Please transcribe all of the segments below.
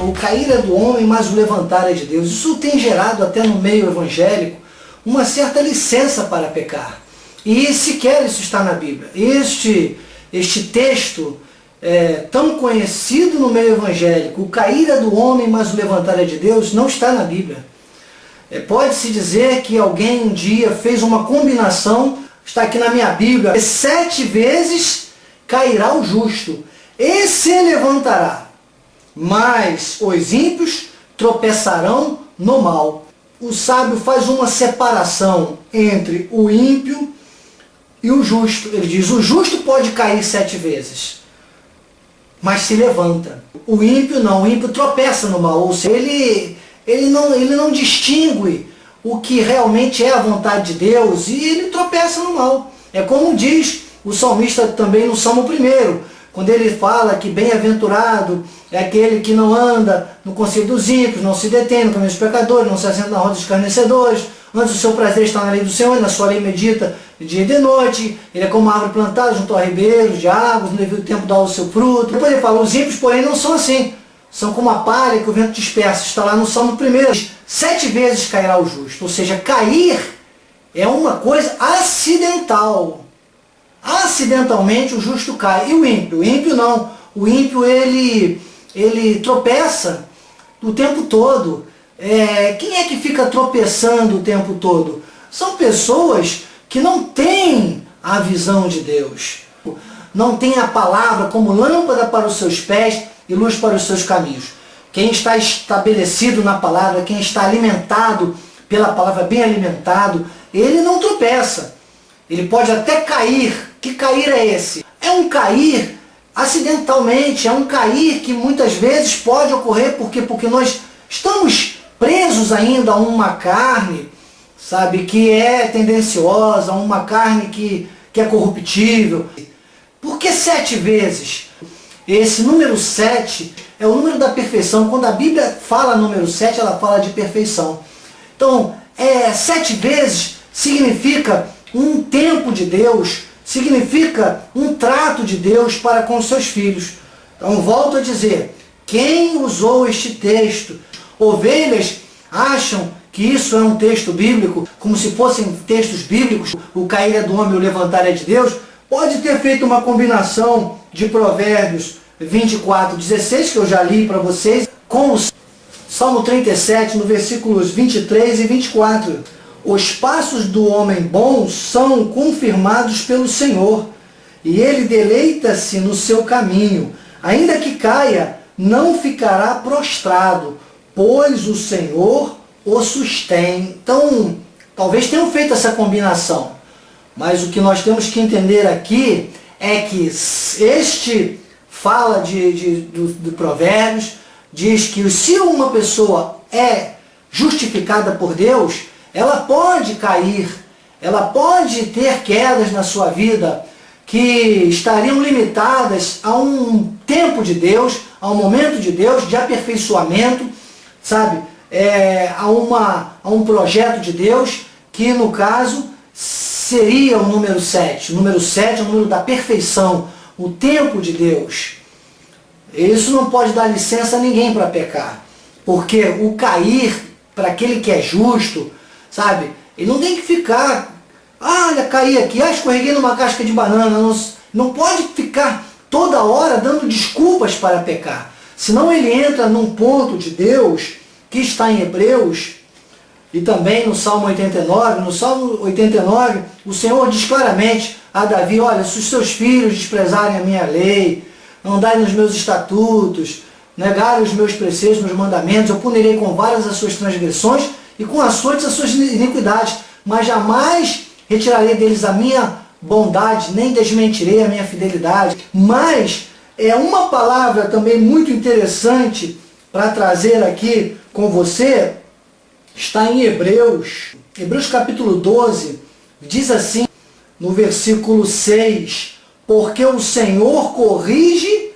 o cair é do homem, mas o levantar é de Deus. Isso tem gerado até no meio evangélico uma certa licença para pecar. E sequer isso está na Bíblia. Este texto tão conhecido no meio evangélico, o cair é do homem, mas o levantar é de Deus, não está na Bíblia. Pode-se dizer que alguém um dia fez uma combinação, está aqui na minha Bíblia, 7 vezes cairá o justo, e se levantará, mas os ímpios tropeçarão no mal. O sábio faz uma separação entre o ímpio e o justo. Ele diz, o justo pode cair 7 vezes, mas se levanta. O ímpio não, o ímpio tropeça no mal, ou seja, ele não distingue o que realmente é a vontade de Deus e ele tropeça no mal. É como diz o salmista também no Salmo 1, quando ele fala que bem-aventurado é aquele que não anda no conselho dos ímpios, não se detém no caminho dos pecadores, não se assenta na roda dos escarnecedores, antes o seu prazer está na lei do Senhor, e na sua lei medita de dia e de noite. Ele é como uma árvore plantada junto a ribeiros de águas, no devido tempo dá o seu fruto. Depois ele fala, os ímpios, porém, não são assim. São como a palha que o vento dispersa. Está lá no Salmo 1. 7 vezes cairá o justo. Ou seja, cair é uma coisa acidental. Acidentalmente o justo cai. E o ímpio? O ímpio não. O ímpio ele tropeça o tempo todo. Quem é que fica tropeçando o tempo todo? São pessoas que não têm a visão de Deus. Não têm a palavra como lâmpada para os seus pés e luz para os seus caminhos. Quem está estabelecido na palavra, quem está alimentado pela palavra, bem alimentado, ele não tropeça. Ele pode até cair. Que cair é esse? É um cair acidentalmente, é um cair que muitas vezes pode ocorrer porque nós estamos presos ainda a uma carne, sabe, que é tendenciosa, a uma carne que é corruptível. Por que 7 vezes? Esse número 7 é o número da perfeição. Quando a Bíblia fala número 7, ela fala de perfeição. Então, 7 vezes significa um tempo de Deus, significa um trato de Deus para com os seus filhos. Então, volto a dizer, quem usou este texto? Ovelhas acham que isso é um texto bíblico, como se fossem textos bíblicos, o cair é do homem, o levantar é de Deus. Pode ter feito uma combinação de Provérbios 24:16, que eu já li para vocês, com o Salmo 37, no versículos 23 e 24. Os passos do homem bom são confirmados pelo Senhor, e ele deleita-se no seu caminho. Ainda que caia, não ficará prostrado, pois o Senhor o sustém. Então, talvez tenham feito essa combinação. Mas o que nós temos que entender aqui é que este fala de Provérbios, diz que se uma pessoa é justificada por Deus, ela pode cair, ela pode ter quedas na sua vida que estariam limitadas a um tempo de Deus, a um momento de Deus, de aperfeiçoamento, sabe? A um projeto de Deus, que no caso seria o número 7. O número 7 é o número da perfeição, o tempo de Deus. Isso não pode dar licença a ninguém para pecar. Porque o cair, para aquele que é justo, sabe? Ele não tem que ficar, olha, caí aqui, escorreguei numa casca de banana. Não pode ficar toda hora dando desculpas para pecar. Senão ele entra num ponto de Deus, que está em Hebreus, e também no Salmo 89, no Salmo 89, o Senhor diz claramente a Davi, olha, se os seus filhos desprezarem a minha lei, não andarem nos meus estatutos, negarem os meus preceitos, meus mandamentos, eu punirei com varas as suas transgressões e com açoites as suas iniquidades, mas jamais retirarei deles a minha bondade, nem desmentirei a minha fidelidade. Mas é uma palavra também muito interessante para trazer aqui com você, está em Hebreus. Hebreus capítulo 12, diz assim, no versículo 6, porque o Senhor corrige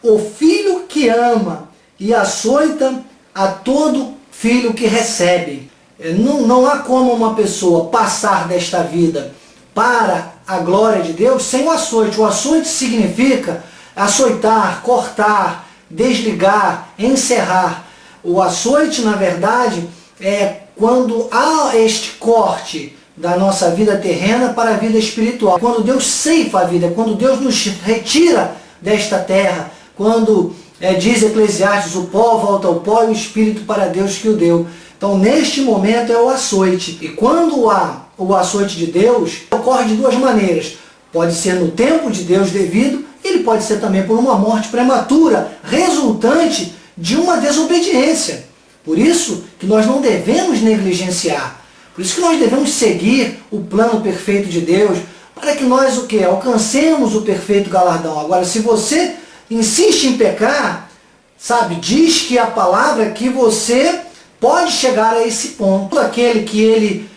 o filho que ama e açoita a todo filho que recebe. Não há como uma pessoa passar desta vida para a glória de Deus sem o açoite. O açoite significa açoitar, cortar, desligar, encerrar. O açoite, na verdade, é quando há este corte da nossa vida terrena para a vida espiritual. Quando Deus ceifa a vida, quando Deus nos retira desta terra, quando diz Eclesiastes, o pó volta ao pó e o espírito para Deus que o deu. Então, neste momento é o açoite. E quando há o açoite de Deus, ocorre de duas maneiras. Pode ser no tempo de Deus devido, ele pode ser também por uma morte prematura, resultante de uma desobediência. Por isso que nós não devemos negligenciar. Por isso que nós devemos seguir o plano perfeito de Deus, para que nós o quê? Alcancemos o perfeito galardão. Agora, se você insiste em pecar, sabe, diz que a palavra que você pode chegar a esse ponto. Aquele que ele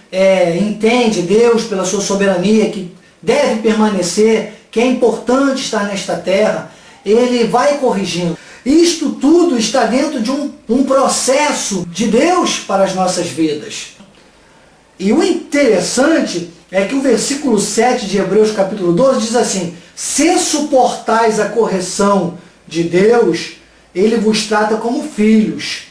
entende Deus pela sua soberania, que deve permanecer, que é importante estar nesta terra, ele vai corrigindo. Isto tudo está dentro de um processo de Deus para as nossas vidas. E o interessante é que o versículo 7 de Hebreus capítulo 12 diz assim: se suportais a correção de Deus, ele vos trata como filhos.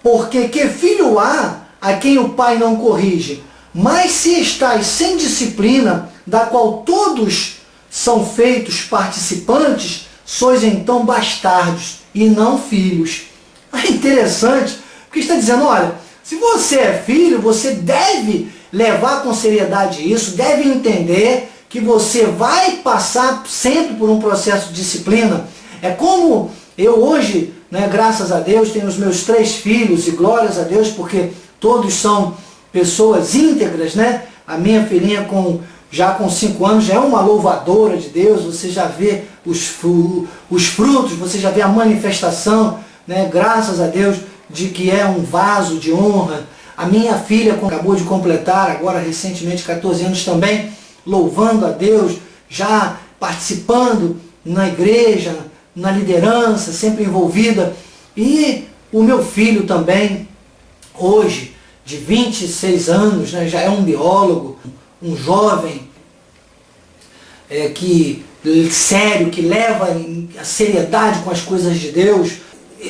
Porque que filho há a quem o pai não corrige? Mas se estáis sem disciplina, da qual todos são feitos participantes, sois então bastardos e não filhos. É interessante, porque está dizendo, olha, se você é filho, você deve levar com seriedade isso, deve entender que você vai passar sempre por um processo de disciplina. É como eu hoje, graças a Deus, tenho os meus 3 filhos, e glórias a Deus, porque todos são pessoas íntegras, A minha filhinha já com 5 anos já é uma louvadora de Deus, você já vê os frutos, você já vê a manifestação, graças a Deus, de que é um vaso de honra. A minha filha acabou de completar, agora recentemente, 14 anos também, louvando a Deus, já participando na igreja, na liderança, sempre envolvida. E o meu filho também, hoje, de 26 anos, já é um biólogo, um jovem sério, que leva a seriedade com as coisas de Deus.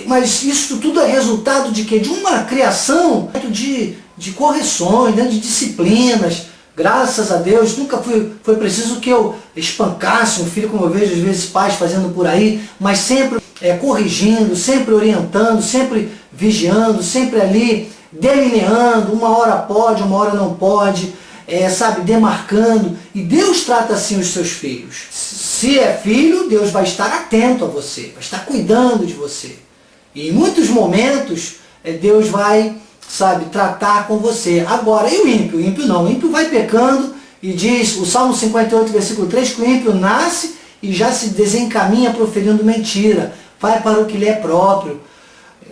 Mas isso tudo é resultado de quê? De uma criação de correções, de disciplinas. Graças a Deus, nunca foi preciso que eu espancasse um filho, como eu vejo às vezes pais fazendo por aí, mas sempre corrigindo, sempre orientando, sempre vigiando, sempre ali delineando, uma hora pode, uma hora não pode, demarcando. E Deus trata assim os seus filhos. Se é filho, Deus vai estar atento a você, vai estar cuidando de você. E em muitos momentos, Deus vai, tratar com você. Agora, e o ímpio? O ímpio não. O ímpio vai pecando e diz, o Salmo 58, versículo 3, que o ímpio nasce e já se desencaminha proferindo mentira. Vai para o que lhe é próprio.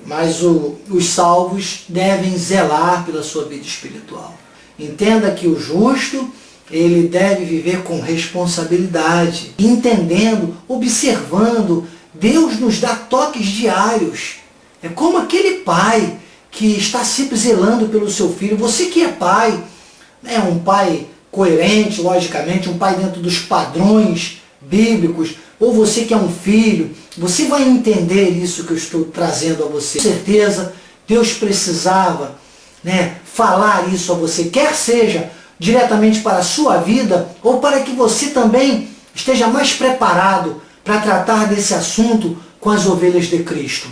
Mas os salvos devem zelar pela sua vida espiritual. Entenda que o justo, ele deve viver com responsabilidade, entendendo, observando. Deus nos dá toques diários. É como aquele pai que está sempre zelando pelo seu filho. Você que é pai, um pai coerente, logicamente, um pai dentro dos padrões bíblicos, ou você que é um filho, você vai entender isso que eu estou trazendo a você. Com certeza, Deus precisava falar isso a você, quer seja diretamente para a sua vida, ou para que você também esteja mais preparado para tratar desse assunto com as ovelhas de Cristo.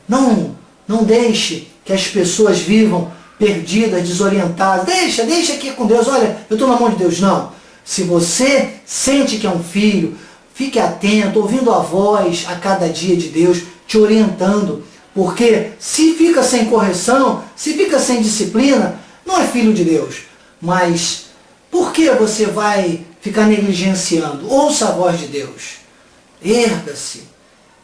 Não deixe que as pessoas vivam perdidas, desorientadas. Deixa aqui com Deus. Olha, eu estou na mão de Deus. Não. Se você sente que é um filho, fique atento, ouvindo a voz a cada dia de Deus, te orientando. Porque se fica sem correção, se fica sem disciplina, não é filho de Deus. Mas por que você vai ficar negligenciando? Ouça a voz de Deus. Erga-se,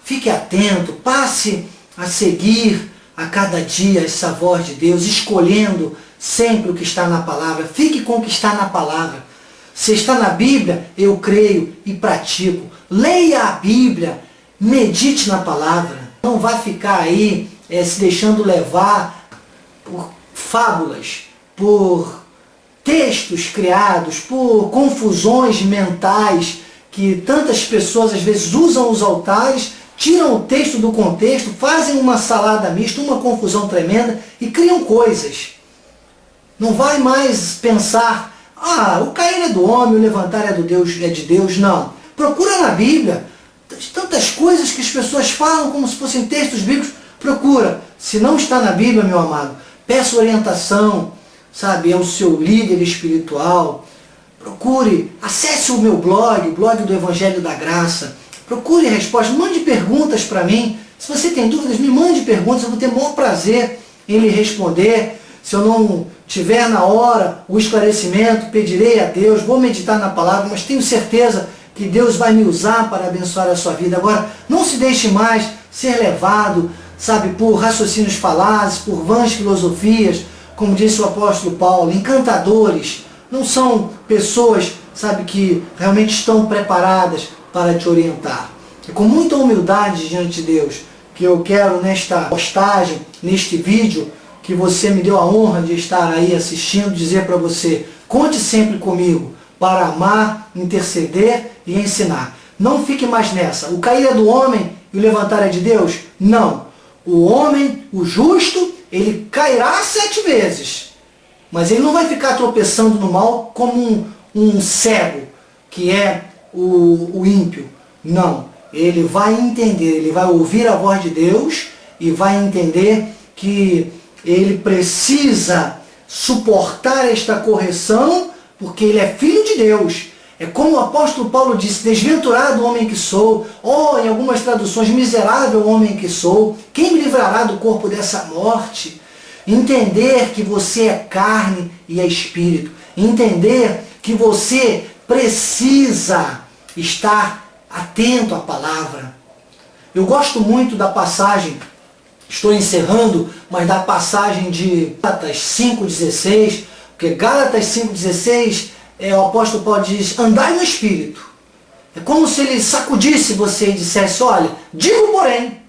fique atento, passe a seguir a cada dia essa voz de Deus, escolhendo sempre o que está na palavra. Fique com o que está na palavra. Se está na Bíblia, eu creio e pratico. Leia a Bíblia, medite na palavra. Não vá ficar aí se deixando levar por fábulas, por textos criados, por confusões mentais, que tantas pessoas às vezes usam os altares tiram o texto do contexto, fazem uma salada mista, uma confusão tremenda e criam coisas. Não vai mais pensar, o cair é do homem, o levantar é de Deus, não. Procura na Bíblia, tantas coisas que as pessoas falam como se fossem textos bíblicos, procura. Se não está na Bíblia, meu amado, peça orientação, sabe, ao seu líder espiritual. Procure, acesse o meu blog, o blog do Evangelho da Graça. Procure respostas, mande perguntas para mim. Se você tem dúvidas, me mande perguntas, eu vou ter o maior prazer em lhe responder. Se eu não tiver na hora o esclarecimento, pedirei a Deus, vou meditar na palavra, mas tenho certeza que Deus vai me usar para abençoar a sua vida. Agora, não se deixe mais ser levado, sabe, por raciocínios falazes, por vãs filosofias, como disse o apóstolo Paulo, encantadores. Não são pessoas, sabe, que realmente estão preparadas para te orientar. É com muita humildade diante de Deus que eu quero nesta postagem, neste vídeo, que você me deu a honra de estar aí assistindo, dizer para você, conte sempre comigo para amar, interceder e ensinar. Não fique mais nessa. O cair é do homem e o levantar é de Deus? Não. O homem, o justo, ele cairá 7 vezes. Mas ele não vai ficar tropeçando no mal como um cego, que é o ímpio. Não. Ele vai entender, ele vai ouvir a voz de Deus e vai entender que ele precisa suportar esta correção porque ele é filho de Deus. É como o apóstolo Paulo disse, desventurado homem que sou, em algumas traduções, miserável homem que sou, quem me livrará do corpo dessa morte? Entender que você é carne e é espírito. Entender que você precisa estar atento à palavra. Eu gosto muito da passagem, estou encerrando, mas da passagem de Gálatas 5,16, porque Gálatas 5,16, o apóstolo Paulo diz, andai no Espírito. É como se ele sacudisse você e dissesse, olha, digo porém,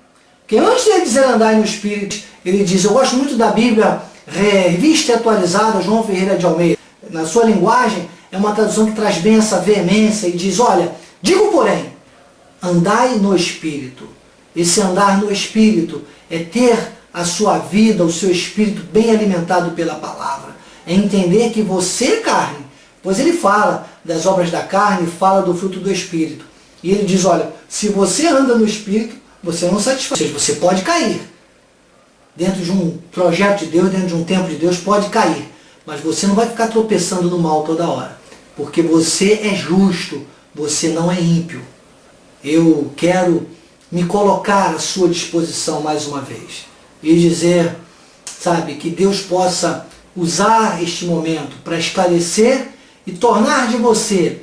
que antes de ele dizer andai no Espírito, ele diz, eu gosto muito da Bíblia Revista e Atualizada, João Ferreira de Almeida. Na sua linguagem, é uma tradução que traz bem essa veemência e diz, olha, digo porém, andai no Espírito. Esse andar no Espírito é ter a sua vida, o seu espírito bem alimentado pela palavra. É entender que você é carne. Pois ele fala das obras da carne, fala do fruto do Espírito. E ele diz, olha, se você anda no Espírito, você não satisfaz. Ou seja, você pode cair. Dentro de um projeto de Deus, dentro de um tempo de Deus, pode cair. Mas você não vai ficar tropeçando no mal toda hora. Porque você é justo, você não é ímpio. Eu quero me colocar à sua disposição mais uma vez. E dizer, sabe, que Deus possa usar este momento para esclarecer e tornar de você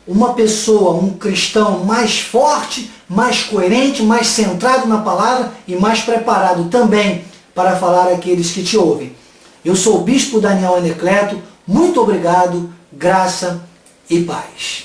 uma pessoa, um cristão mais forte, mais coerente, mais centrado na palavra e mais preparado também para falar àqueles que te ouvem. Eu sou o Bispo Daniel Anacleto, muito obrigado, graça e paz.